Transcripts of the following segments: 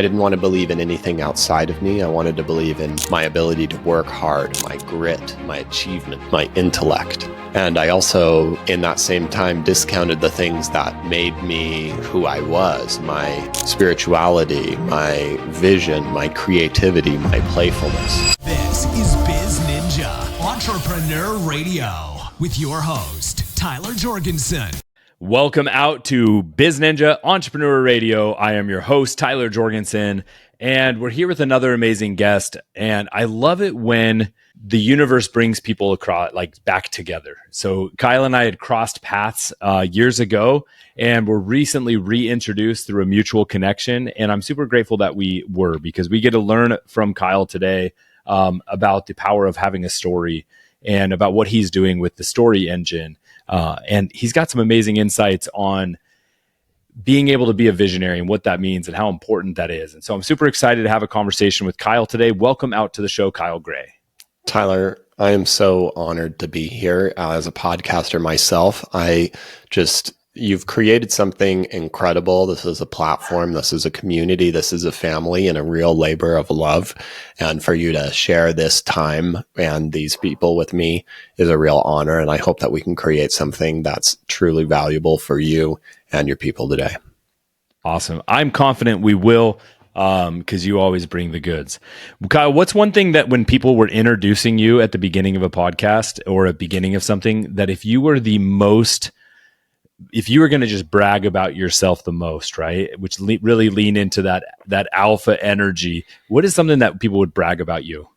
I didn't want to believe in anything outside of me. I wanted to believe in my ability to work hard, my grit, my achievement, my intellect. And I also, in that same time, discounted the things that made me who I was, my spirituality, my vision, my creativity, my playfulness. This is BizNinja Entrepreneur Radio with your host, Tyler Jorgenson. Welcome out to BizNinja Entrepreneur Radio. I am your host, Tyler Jorgenson, and we're here with another amazing guest. And I love it when the universe brings people across, like back together. So Kyle and I had crossed paths years ago, and were recently reintroduced through a mutual connection. And I'm super grateful that we were, because we get to learn from Kyle today about the power of having a story and about what he's doing with the story engine. And he's got some amazing insights on being able to be a visionary and what that means and how important that is. And so I'm super excited to have a conversation with Kyle today. Welcome out to the show, Kyle Gray. Tyler, I am so honored to be here as a podcaster myself. You've created something incredible. This is a platform. This is a community. This is a family and a real labor of love. And for you to share this time and these people with me is a real honor. And I hope that we can create something that's truly valuable for you and your people today. Awesome. I'm confident we will, because you always bring the goods. Kyle, what's one thing that when people were introducing you at the beginning of a podcast or a beginning of something, that if you were going to just brag about yourself the most, right? Which really lean into that alpha energy. What is something that people would brag about you?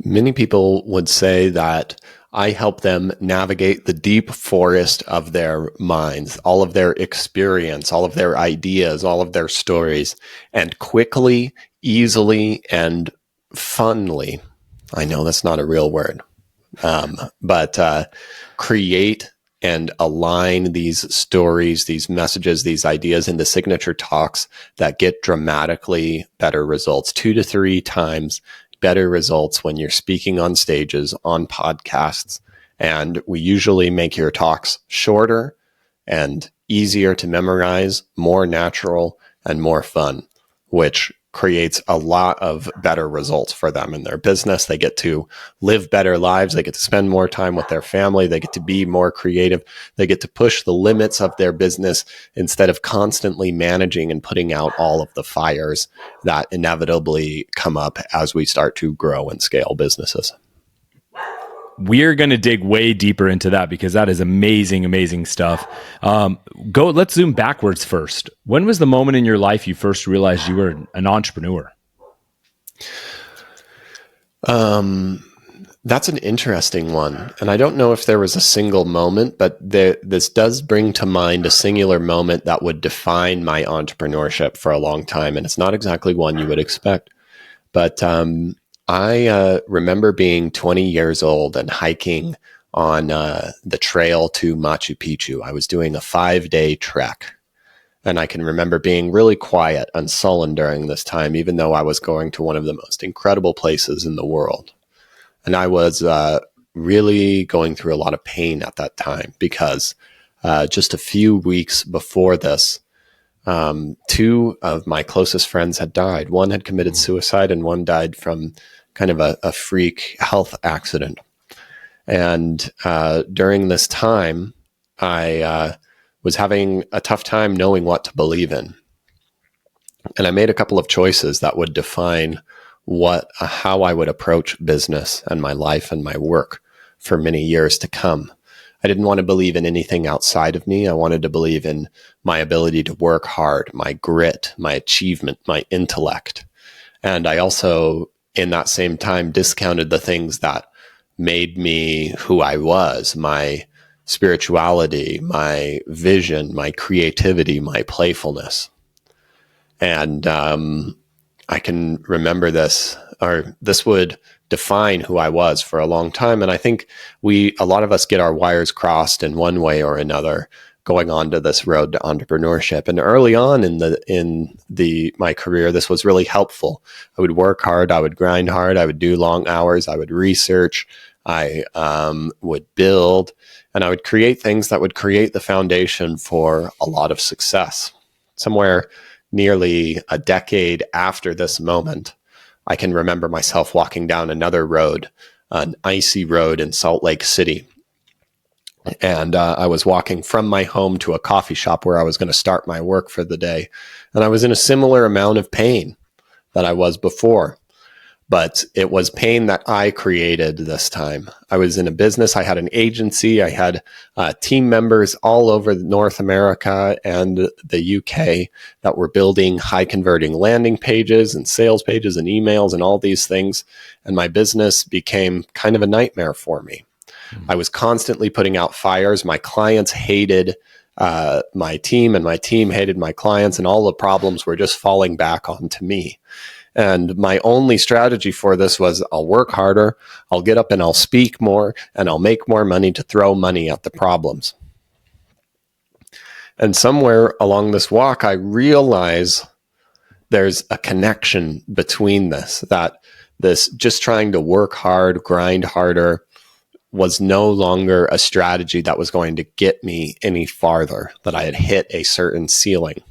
Many people would say that I help them navigate the deep forest of their minds, all of their experience, all of their ideas, all of their stories, and quickly, easily, and funly, I know that's not a real word, but create and align these stories, these messages, these ideas into signature talks that get dramatically better results, 2 to 3 times better results when you're speaking on stages, on podcasts. And we usually make your talks shorter and easier to memorize, more natural and more fun, which creates a lot of better results for them in their business. They get to live better lives. They get to spend more time with their family. They get to be more creative. They get to push the limits of their business instead of constantly managing and putting out all of the fires that inevitably come up as we start to grow and scale businesses. We're going to dig way deeper into that, because that is amazing, amazing stuff. Let's zoom backwards first. When was the moment in your life you first realized you were an entrepreneur? That's an interesting one. And I don't know if there was a single moment, but this does bring to mind a singular moment that would define my entrepreneurship for a long time. And it's not exactly one you would expect, but I remember being 20 years old and hiking on the trail to Machu Picchu. I was doing a 5-day trek, and I can remember being really quiet and sullen during this time, even though I was going to one of the most incredible places in the world. And I was really going through a lot of pain at that time, because just a few weeks before this, 2 of my closest friends had died. One had committed suicide, and one died from kind of a freak health accident. And during this time, I was having a tough time knowing what to believe in. And I made a couple of choices that would define how I would approach business and my life and my work for many years to come. I didn't want to believe in anything outside of me. I wanted to believe in my ability to work hard, my grit, my achievement, my intellect. And I also, in that same time, discounted the things that made me who I was, my spirituality, my vision, my creativity, my playfulness. And I can remember this would define who I was for a long time. And I think a lot of us get our wires crossed in one way or another going on to this road to entrepreneurship. And early on in my career, this was really helpful. I would work hard, I would grind hard, I would do long hours, I would research, I would build, and I would create things that would create the foundation for a lot of success. Somewhere nearly a decade after this moment, I can remember myself walking down another road, an icy road in Salt Lake City. And I was walking from my home to a coffee shop where I was going to start my work for the day. And I was in a similar amount of pain that I was before. But it was pain that I created this time. I was in a business. I had an agency. I had team members all over North America and the UK that were building high converting landing pages and sales pages and emails and all these things. And my business became kind of a nightmare for me. I was constantly putting out fires. My clients hated my team, and my team hated my clients, and all the problems were just falling back onto me. And my only strategy for this was I'll work harder, I'll get up and I'll speak more, and I'll make more money to throw money at the problems. And somewhere along this walk, I realize there's a connection between this, that this just trying to work hard, grind harder was no longer a strategy that was going to get me any farther, that I had hit a certain ceiling.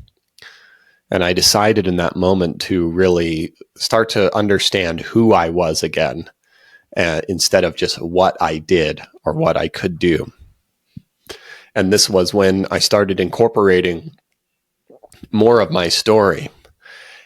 And I decided in that moment to really start to understand who I was again, instead of just what I did or what I could do. And this was when I started incorporating more of my story.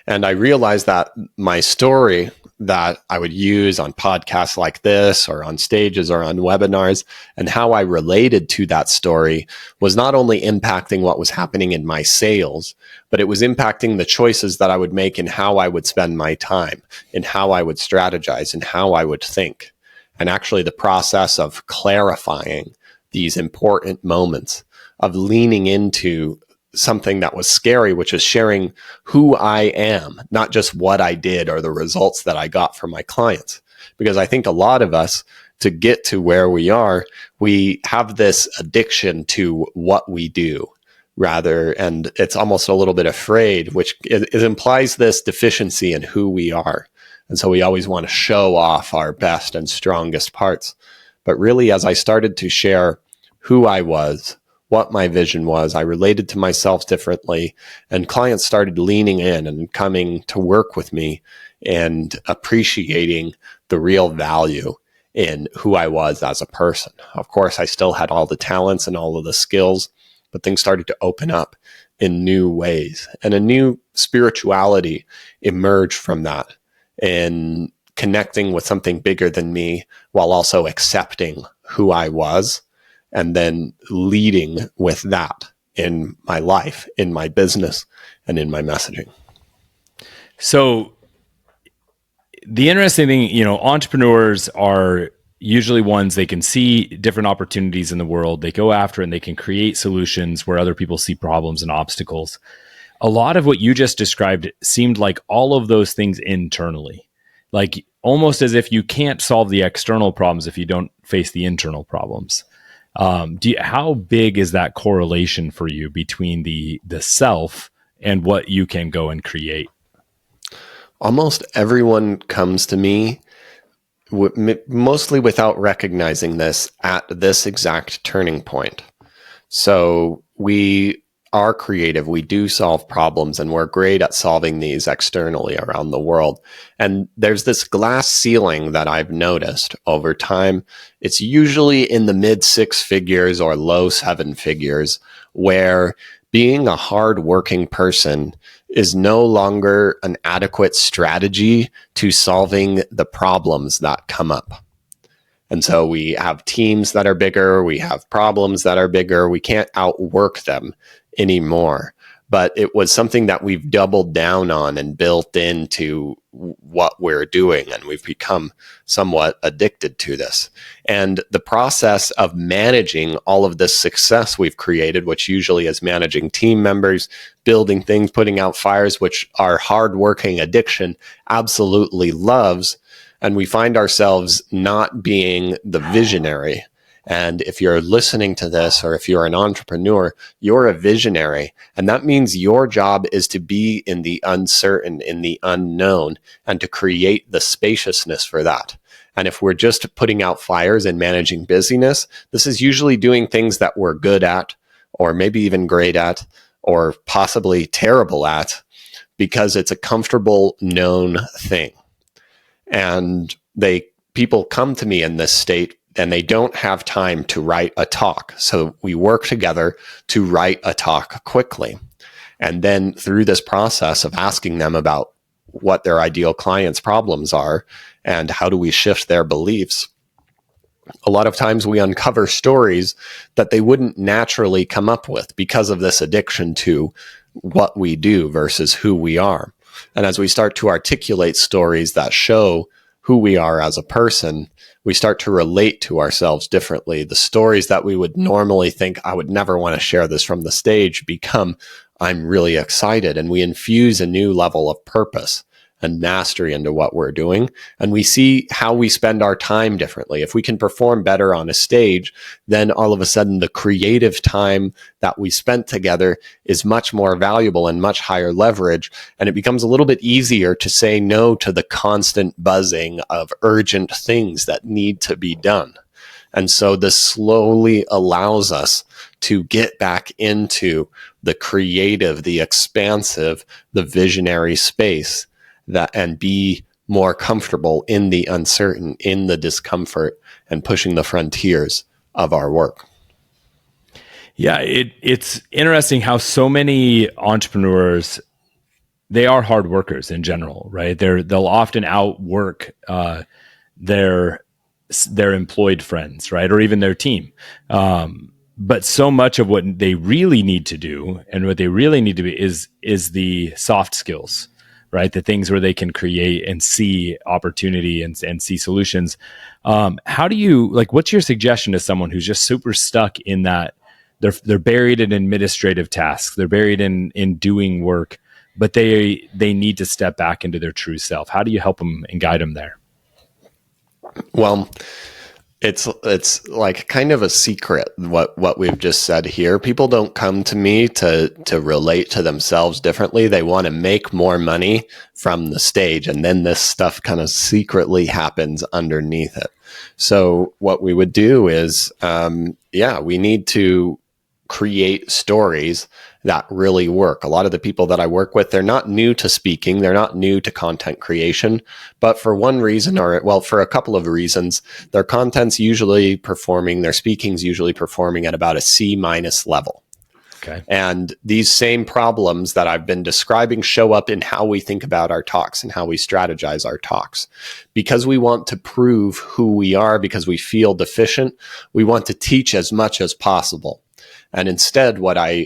And I realized that my story that I would use on podcasts like this or on stages or on webinars, and how I related to that story was not only impacting what was happening in my sales, but it was impacting the choices that I would make in how I would spend my time, in how I would strategize, and how I would think. And actually the process of clarifying these important moments, of leaning into something that was scary, which is sharing who I am, not just what I did or the results that I got from my clients. Because I think a lot of us, to get to where we are, we have this addiction to what we do rather, and it's almost a little bit afraid, which it implies this deficiency in who we are. And so we always want to show off our best and strongest parts. But really, as I started to share who I was, what my vision was, I related to myself differently, and clients started leaning in and coming to work with me and appreciating the real value in who I was as a person. Of course, I still had all the talents and all of the skills, but things started to open up in new ways, and a new spirituality emerged from that, and connecting with something bigger than me while also accepting who I was, and then leading with that in my life, in my business, and in my messaging. So the interesting thing, entrepreneurs are usually ones, they can see different opportunities in the world. They go after it and they can create solutions where other people see problems and obstacles. A lot of what you just described seemed like all of those things internally, like almost as if you can't solve the external problems if you don't face the internal problems. How big is that correlation for you between the self and what you can go and create? Almost everyone comes to me mostly without recognizing this at this exact turning point. So we are creative, we do solve problems, and we're great at solving these externally around the world. And there's this glass ceiling that I've noticed over time. It's usually in the mid 6 figures or low 7 figures, where being a hardworking person is no longer an adequate strategy to solving the problems that come up. And so we have teams that are bigger, we have problems that are bigger, we can't outwork them anymore. But it was something that we've doubled down on and built into what we're doing, and we've become somewhat addicted to this. And the process of managing all of this success we've created, which usually is managing team members, building things, putting out fires, which our hardworking addiction absolutely loves, and we find ourselves not being the visionary. And if you're listening to this, or if you're an entrepreneur, you're a visionary. And that means your job is to be in the uncertain, in the unknown, and to create the spaciousness for that. And if we're just putting out fires and managing busyness, this is usually doing things that we're good at, or maybe even great at, or possibly terrible at. because it's a comfortable, known thing. And people come to me in this state and they don't have time to write a talk. So we work together to write a talk quickly. And then through this process of asking them about what their ideal clients' problems are and how do we shift their beliefs, a lot of times we uncover stories that they wouldn't naturally come up with because of this addiction to what we do versus who we are. And as we start to articulate stories that show who we are as a person, we start to relate to ourselves differently. The stories that we would normally think, I would never want to share this from the stage, become, I'm really excited. And we infuse a new level of purpose and mastery into what we're doing. And we see how we spend our time differently. If we can perform better on a stage, then all of a sudden the creative time that we spent together is much more valuable and much higher leverage. And it becomes a little bit easier to say no to the constant buzzing of urgent things that need to be done. And so this slowly allows us to get back into the creative, the expansive, the visionary space and be more comfortable in the uncertain, in the discomfort, and pushing the frontiers of our work. Yeah, it's interesting how so many entrepreneurs, they are hard workers in general, right? They'll often outwork their employed friends, right, or even their team. But so much of what they really need to do and what they really need to be is the soft skills, right? The things where they can create and see opportunity and see solutions. How do you, what's your suggestion to someone who's just super stuck in that they're buried in administrative tasks, they're buried in doing work, but they need to step back into their true self? How do you help them and guide them there? Well, it's like kind of a secret what we've just said here. People don't come to me to relate to themselves differently. They want to make more money from the stage, and then this stuff kind of secretly happens underneath it. So what we would do is, we need to create stories that really work. A lot of the people that I work with, they're not new to speaking. They're not new to content creation, but for one reason for a couple of reasons, their content's usually performing, their speaking's usually performing at about a C- level. Okay. And these same problems that I've been describing show up in how we think about our talks and how we strategize our talks. Because we want to prove who we are, because we feel deficient, we want to teach as much as possible. And instead,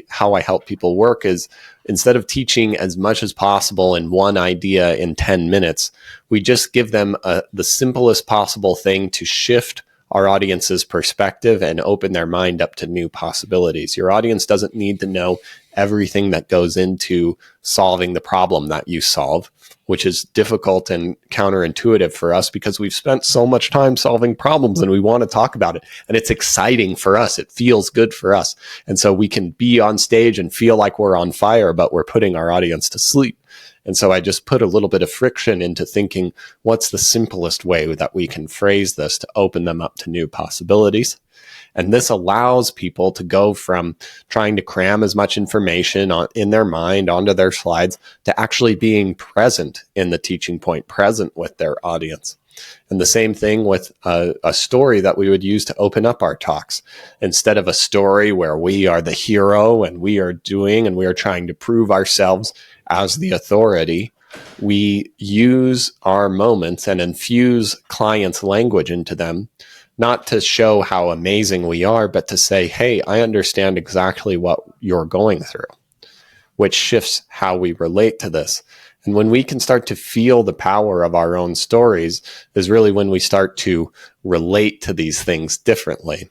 how I help people work is, instead of teaching as much as possible in one idea in 10 minutes, we just give them the simplest possible thing to shift our audience's perspective and open their mind up to new possibilities. Your audience doesn't need to know everything that goes into solving the problem that you solve, which is difficult and counterintuitive for us because we've spent so much time solving problems and we want to talk about it. And it's exciting for us. It feels good for us. And so we can be on stage and feel like we're on fire, but we're putting our audience to sleep. And so I just put a little bit of friction into thinking, what's the simplest way that we can phrase this to open them up to new possibilities? And this allows people to go from trying to cram as much information in their mind onto their slides to actually being present in the teaching point, present with their audience. And the same thing with a story that we would use to open up our talks. Instead of a story where we are the hero and we are trying to prove ourselves as the authority, we use our moments and infuse clients' language into them, not to show how amazing we are, but to say, hey, I understand exactly what you're going through, which shifts how we relate to this. And when we can start to feel the power of our own stories is really when we start to relate to these things differently.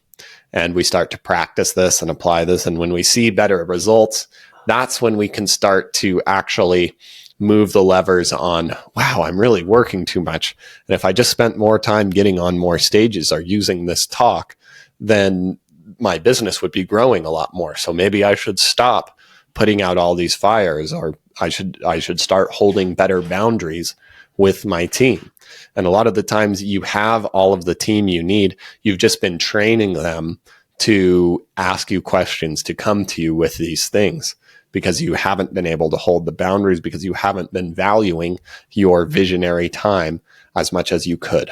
And we start to practice this and apply this. And when we see better results, that's when we can start to actually move the levers on, wow, I'm really working too much. And if I just spent more time getting on more stages or using this talk, then my business would be growing a lot more. So maybe I should stop putting out all these fires, or I should start holding better boundaries with my team. And a lot of the times you have all of the team you need. You've just been training them to ask you questions, to come to you with these things, because you haven't been able to hold the boundaries, because you haven't been valuing your visionary time as much as you could.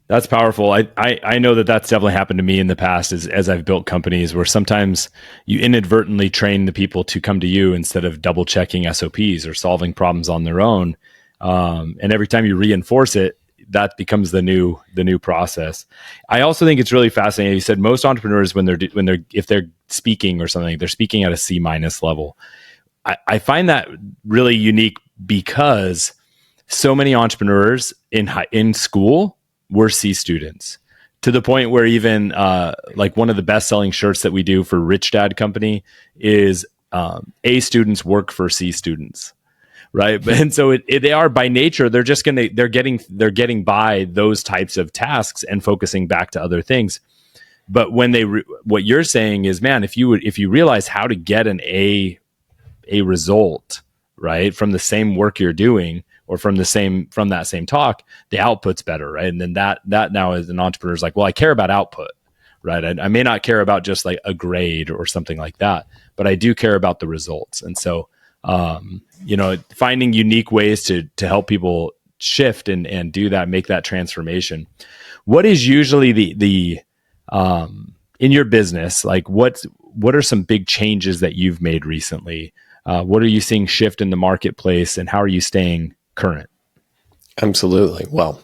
That's powerful. I know that that's definitely happened to me in the past as I've built companies where sometimes you inadvertently train the people to come to you instead of double checking SOPs or solving problems on their own. And every time you reinforce it, that becomes the new process. I also think it's really fascinating. You said most entrepreneurs, if they're speaking or something, they're speaking at a C- level. I find that really unique because so many entrepreneurs in school were C students, to the point where even like one of the best selling shirts that we do for Rich Dad Company is A students work for C students. Right. And so they are by nature, they're getting by those types of tasks and focusing back to other things. But when what you're saying is, man, if you realize how to get an A result, right, from the same work you're doing, or from that same talk, the output's better, right? And then that now as an entrepreneur is like, well, I care about output, right? I may not care about just like a grade or something like that, but I do care about the results. And so, finding unique ways to help people shift and do that, make that transformation. What is usually the in your business, like what are some big changes that you've made recently? What are you seeing shift in the marketplace, and how are you staying current? Absolutely. Well,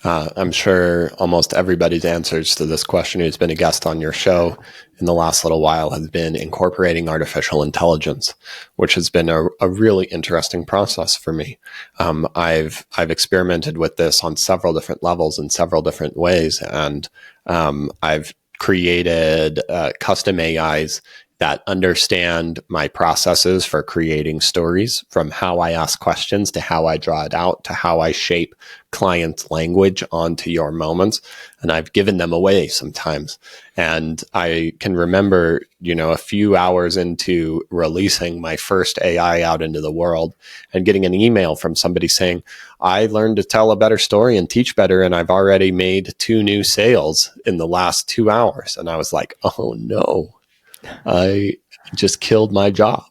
I'm sure almost everybody's answers to this question who's been a guest on your show in the last little while has been incorporating artificial intelligence, which has been a really interesting process for me. I've experimented with this on several different levels in several different ways, and I've created custom AIs that understand my processes for creating stories, from how I ask questions to how I draw it out to how I shape client language onto your moments. And I've given them away sometimes. And I can remember, a few hours into releasing my first AI out into the world and getting an email from somebody saying, I learned to tell a better story and teach better, and I've already made 2 new sales in the last 2 hours. And I was like, oh no. I just killed my job.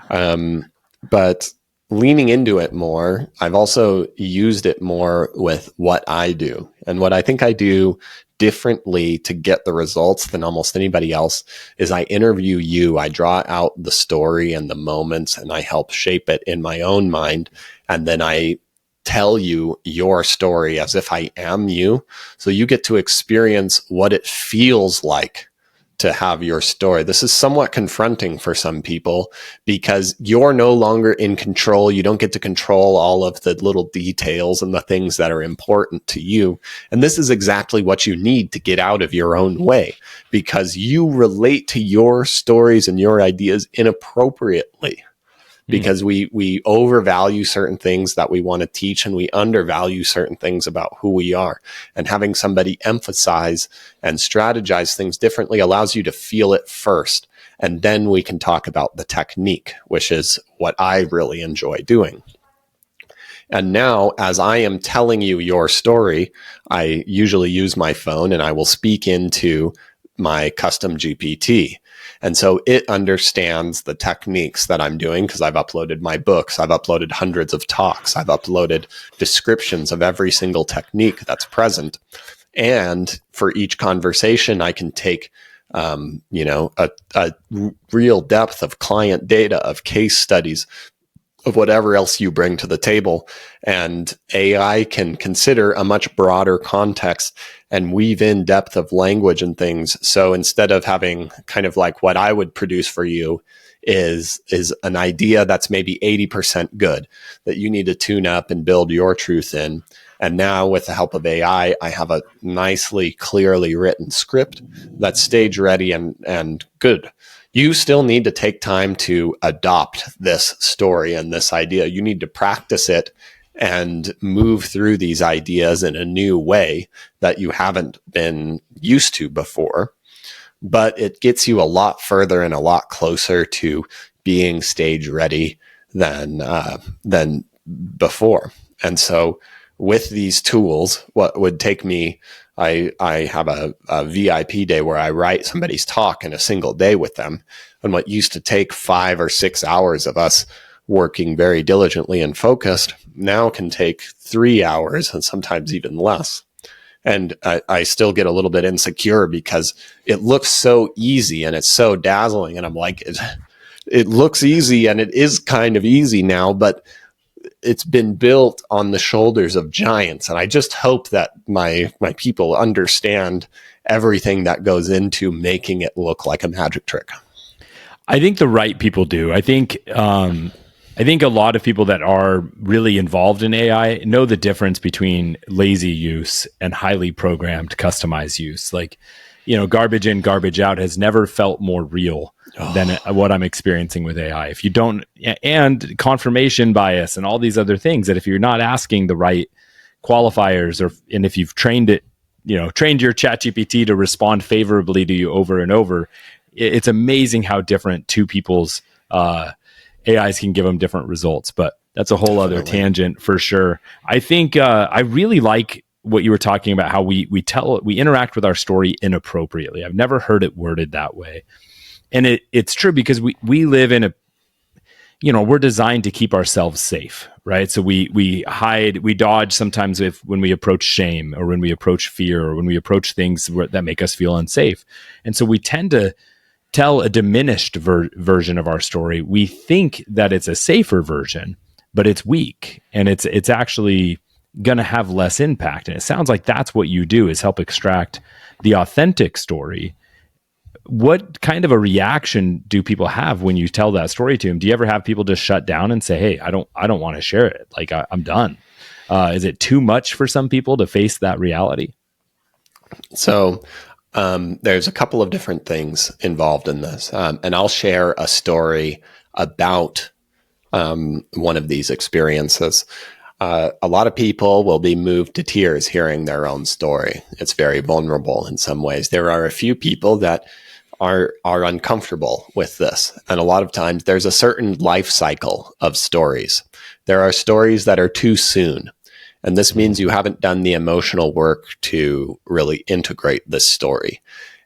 But leaning into it more, I've also used it more with what I do. And what I think I do differently to get the results than almost anybody else is I interview you. I draw out the story and the moments, and I help shape it in my own mind. And then I tell you your story as if I am you. So you get to experience what it feels like to have your story. This is somewhat confronting for some people because you're no longer in control. You don't get to control all of the little details and the things that are important to you. And this is exactly what you need to get out of your own way, because you relate to your stories and your ideas inappropriately. Because we overvalue certain things that we want to teach, and we undervalue certain things about who we are. And having somebody emphasize and strategize things differently allows you to feel it first. And then we can talk about the technique, which is what I really enjoy doing. And now, as I am telling you your story, I usually use my phone and I will speak into my custom GPT. And so it understands the techniques that I'm doing because I've uploaded my books. I've uploaded hundreds of talks. I've uploaded descriptions of every single technique that's present. And for each conversation, I can take, a real depth of client data, of case studies, of whatever else you bring to the table. And AI can consider a much broader context and weave in depth of language and things. So instead of having kind of like what I would produce for you is an idea that's maybe 80% good that you need to tune up and build your truth in. And now with the help of AI, I have a nicely, clearly written script that's stage ready and good. You still need to take time to adopt this story and this idea. You need to practice it and move through these ideas in a new way that you haven't been used to before. But it gets you a lot further and a lot closer to being stage ready than before. And so with these tools, what would take me, I have a VIP day where I write somebody's talk in a single day with them. And what used to take 5 or 6 hours of us working very diligently and focused now can take 3 hours and sometimes even less. And I still get a little bit insecure because it looks so easy and it's so dazzling. And I'm like, it looks easy and it is kind of easy now, but it's been built on the shoulders of giants. And I just hope that my people understand everything that goes into making it look like a magic trick. I think the right people do. I think a lot of people that are really involved in AI know the difference between lazy use and highly programmed, customized use. Like, garbage in, garbage out has never felt more real than what I'm experiencing with AI. If you don't, and confirmation bias and all these other things, that if you're not asking the right qualifiers, and if you've trained your ChatGPT to respond favorably to you over and over, it's amazing how different two people's AIs can give them different results. But that's a whole other tangent for sure. I think I really like what you were talking about, how we interact with our story inappropriately. I've never heard it worded that way. And it's true because we live in we're designed to keep ourselves safe, right? So we hide, we dodge sometimes when we approach shame or when we approach fear or when we approach things that make us feel unsafe. And so we tend to tell a diminished version of our story. We think that it's a safer version, but it's weak and it's actually going to have less impact. And it sounds like that's what you do, is help extract the authentic story. What kind of a reaction do people have when you tell that story to them? Do you ever have people just shut down and say, "Hey, I don't want to share it. Like I'm done." Is it too much for some people to face that reality? So there's a couple of different things involved in this. And I'll share a story about one of these experiences. A lot of people will be moved to tears hearing their own story. It's very vulnerable in some ways. There are a few people that are uncomfortable with this. And a lot of times there's a certain life cycle of stories. There are stories that are too soon. And this means you haven't done the emotional work to really integrate this story.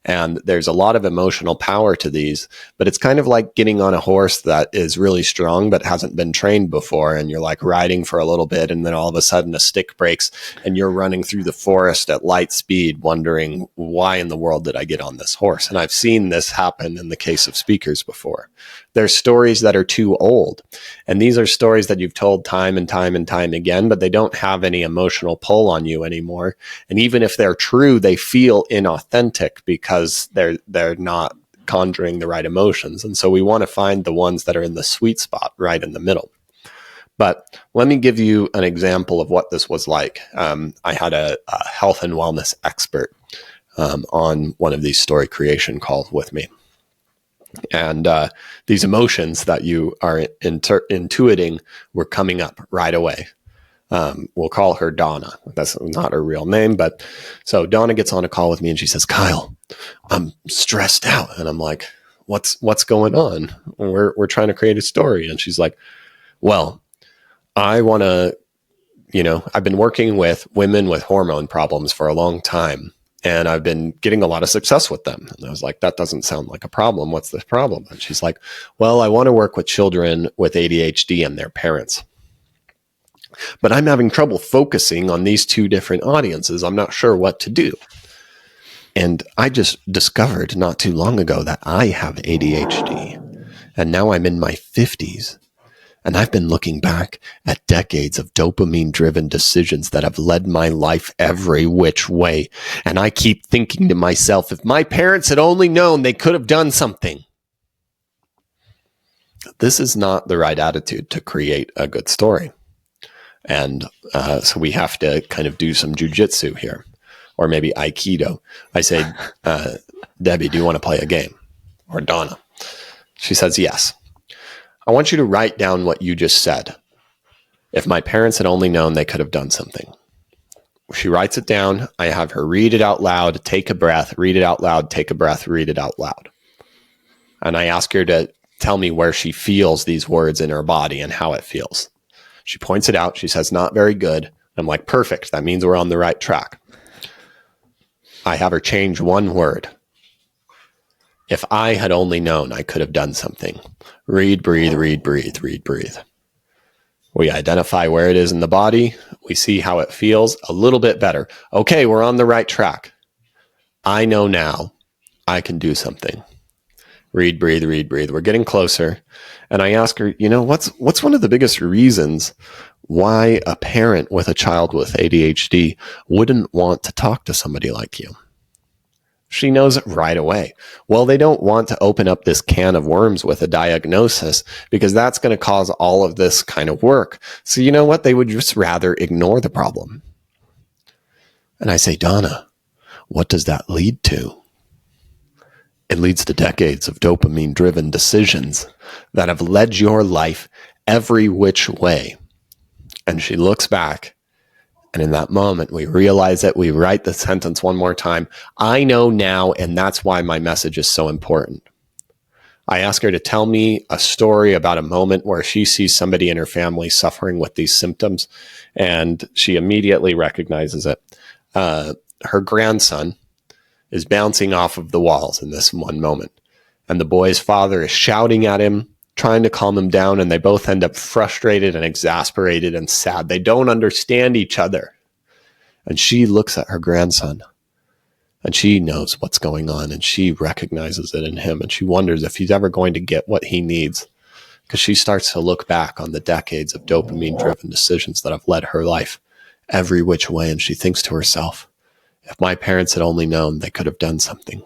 And there's a lot of emotional power to these, but it's kind of like getting on a horse that is really strong but hasn't been trained before. And you're like riding for a little bit, and then all of a sudden a stick breaks and you're running through the forest at light speed, wondering, why in the world did I get on this horse? And I've seen this happen in the case of speakers before. There's stories that are too old. And these are stories that you've told time and time and time again, but they don't have any emotional pull on you anymore. And even if they're true, they feel inauthentic because they're not conjuring the right emotions. And so we want to find the ones that are in the sweet spot, right in the middle. But let me give you an example of what this was like. I had a health and wellness expert on one of these story creation calls with me. And these emotions that you are intuiting were coming up right away. We'll call her Donna. That's not her real name, but so Donna gets on a call with me and she says, "Kyle, I'm stressed out." And I'm like, what's going on? We're trying to create a story. And she's like, "Well, I want to, I've been working with women with hormone problems for a long time, and I've been getting a lot of success with them." And I was like, "That doesn't sound like a problem. What's the problem?" And she's like, "Well, I want to work with children with ADHD and their parents, but I'm having trouble focusing on these two different audiences. I'm not sure what to do." And I just discovered not too long ago that I have ADHD, and now I'm in my 50s. And I've been looking back at decades of dopamine-driven decisions that have led my life every which way. And I keep thinking to myself, if my parents had only known, they could have done something. This is not the right attitude to create a good story. And so we have to kind of do some jujitsu here, or maybe Aikido. I say, "Debbie, do you want to play a game?" Or Donna. She says, "Yes. I want you to write down what you just said. If my parents had only known, they could have done something." She writes it down. I have her read it out loud, take a breath, read it out loud, take a breath, read it out loud. And I ask her to tell me where she feels these words in her body and how it feels. She points it out. She says, "Not very good." I'm like, "Perfect. That means we're on the right track." I have her change one word. If I had only known, I could have done something. Read, breathe, read, breathe, read, breathe. We identify where it is in the body. We see how it feels a little bit better. Okay, we're on the right track. I know now I can do something. Read, breathe, read, breathe. We're getting closer. And I ask her, what's one of the biggest reasons why a parent with a child with ADHD wouldn't want to talk to somebody like you? She knows it right away. Well, they don't want to open up this can of worms with a diagnosis because that's going to cause all of this kind of work. So you know what? They would just rather ignore the problem. And I say, Donna, what does that lead to? It leads to decades of dopamine-driven decisions that have led your life every which way. And she looks back. And in that moment, we realize it. We write the sentence one more time. I know now, and that's why my message is so important. I ask her to tell me a story about a moment where she sees somebody in her family suffering with these symptoms, and she immediately recognizes it. Her grandson is bouncing off of the walls in this one moment, and the boy's father is shouting at him, trying to calm him down, and they both end up frustrated and exasperated and sad. They don't understand each other. And she looks at her grandson, and she knows what's going on, and she recognizes it in him, and she wonders if he's ever going to get what he needs, because she starts to look back on the decades of dopamine-driven decisions that have led her life every which way, and she thinks to herself, if my parents had only known, they could have done something.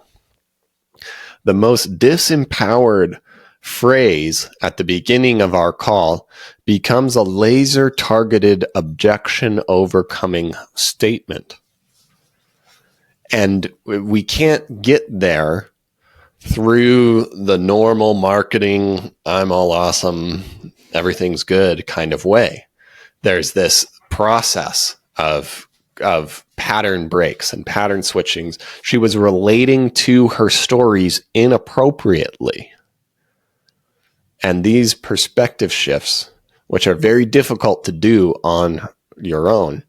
The most disempowered phrase at the beginning of our call becomes a laser-targeted objection overcoming statement. And we can't get there through the normal marketing, I'm all awesome, everything's good kind of way. There's this process of pattern breaks and pattern switchings. She was relating to her stories inappropriately. And these perspective shifts, which are very difficult to do on your own,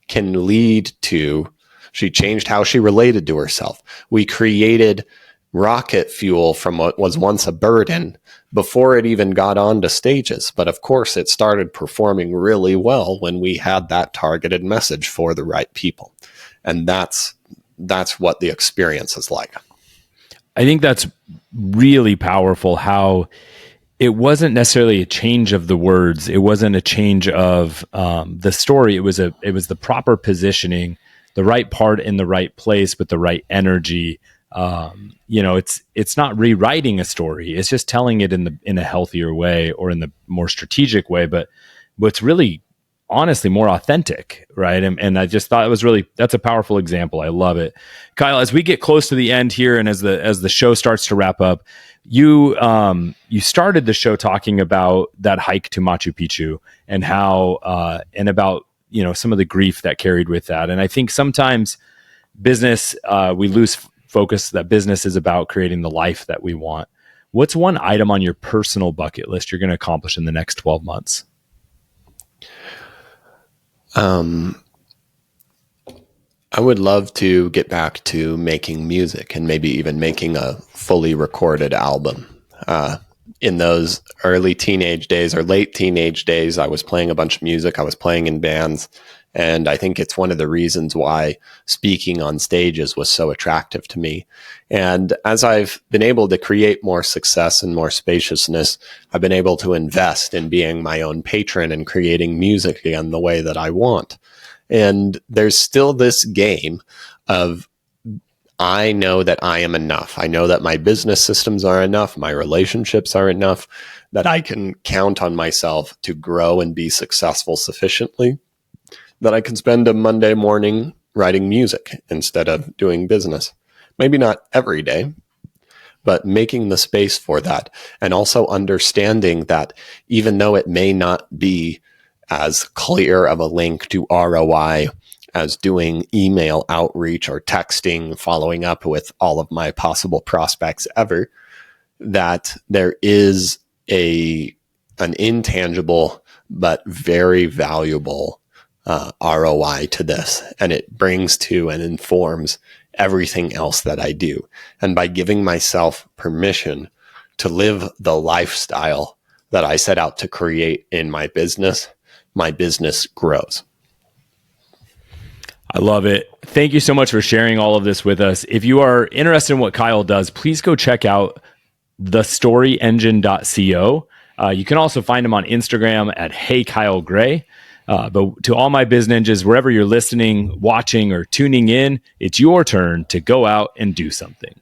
can lead to, she changed how she related to herself. We created rocket fuel from what was once a burden before it even got onto stages. But of course, it started performing really well when we had that targeted message for the right people. And that's what the experience is like. I think that's really powerful, how it wasn't necessarily a change of the words. It wasn't a change of the story. It was the proper positioning, the right part in the right place with the right energy. It's not rewriting a story. It's just telling it in a healthier way or in the more strategic way. But what's really, honestly, more authentic, right? And I just thought that's a powerful example. I love it, Kyle. As we get close to the end here, and as the show starts to wrap up, you started the show talking about that hike to Machu Picchu and how and about some of the grief that carried with that. And I think sometimes business we lose focus that business is about creating the life that we want. What's one item on your personal bucket list you're going to accomplish in the next 12 months? I would love to get back to making music and maybe even making a fully recorded album. In those early teenage days or late teenage days, I was playing a bunch of music. I was playing in bands. And I think it's one of the reasons why speaking on stages was so attractive to me. And as I've been able to create more success and more spaciousness, I've been able to invest in being my own patron and creating music again the way that I want. And there's still this game of, I know that I am enough. I know that my business systems are enough. My relationships are enough, that I can count on myself to grow and be successful sufficiently, that I can spend a Monday morning writing music instead of doing business. Maybe not every day, but making the space for that. And also understanding that even though it may not be as clear of a link to ROI as doing email outreach or texting, following up with all of my possible prospects ever, that there is an intangible but very valuable ROI to this. And it brings to and informs everything else that I do. And by giving myself permission to live the lifestyle that I set out to create in my business grows. I love it. Thank you so much for sharing all of this with us. If you are interested in what Kyle does, please go check out thestoryengine.co. You can also find him on Instagram at HeyKyleGray. But to all my biz ninjas, wherever you're listening, watching, or tuning in, it's your turn to go out and do something.